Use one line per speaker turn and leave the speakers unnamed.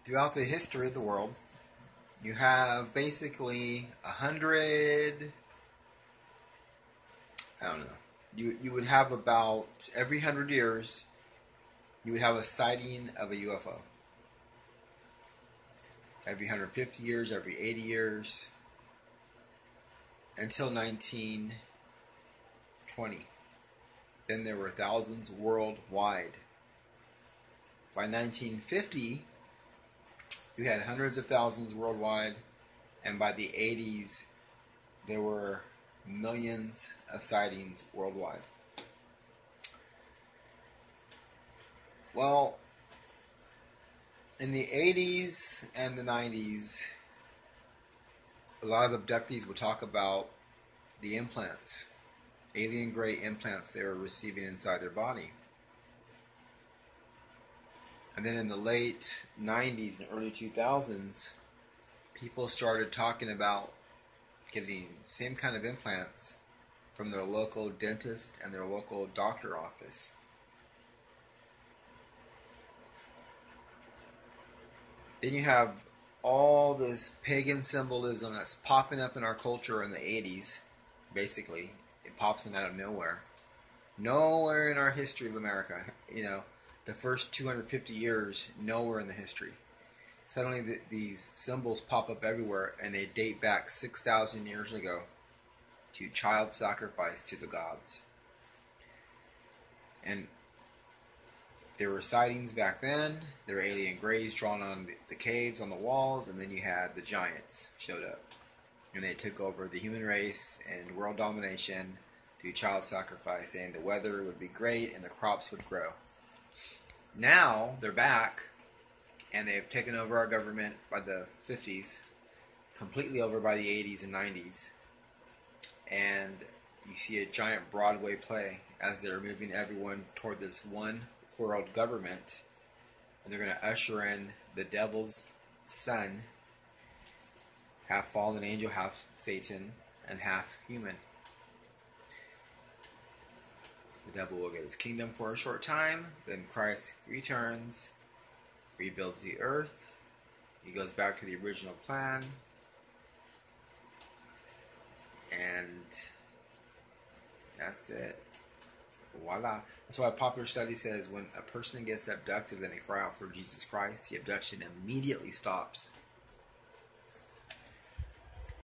throughout the history of the world, you have basically 100, I don't know, you would have about every 100 years, you would have a sighting of a UFO. Every 150 years, every 80 years, until 1920. Then there were thousands worldwide. By 1950, you had hundreds of thousands worldwide, and by the 80s, there were millions of sightings worldwide. Well, in the 80s and the 90s, a lot of abductees would talk about the implants, alien gray implants they were receiving inside their body. And then in the late 90s and early 2000s, people started talking about getting the same kind of implants from their local dentist and their local doctor office. Then you have all this pagan symbolism that's popping up in our culture in the 80s. Basically, it pops in out of nowhere. Nowhere in our history of America, the first 250 years, nowhere in the history. Suddenly these symbols pop up everywhere, and they date back 6,000 years ago to child sacrifice to the gods. And there were sightings back then. There were alien grays drawn on the caves, on the walls, and then you had the giants showed up. And they took over the human race and world domination through child sacrifice, saying the weather would be great and the crops would grow. Now they're back, and they've taken over our government by the 50s, completely over by the 80s and 90s. And you see a giant Broadway play as they're moving everyone toward this one world government, and they're going to usher in the devil's son, half fallen angel, half Satan, and half human. The devil will get his kingdom for a short time, then Christ returns, rebuilds the earth, he goes back to the original plan, and that's it. Voila. That's why a popular study says when a person gets abducted and they cry out for Jesus Christ, the abduction immediately stops.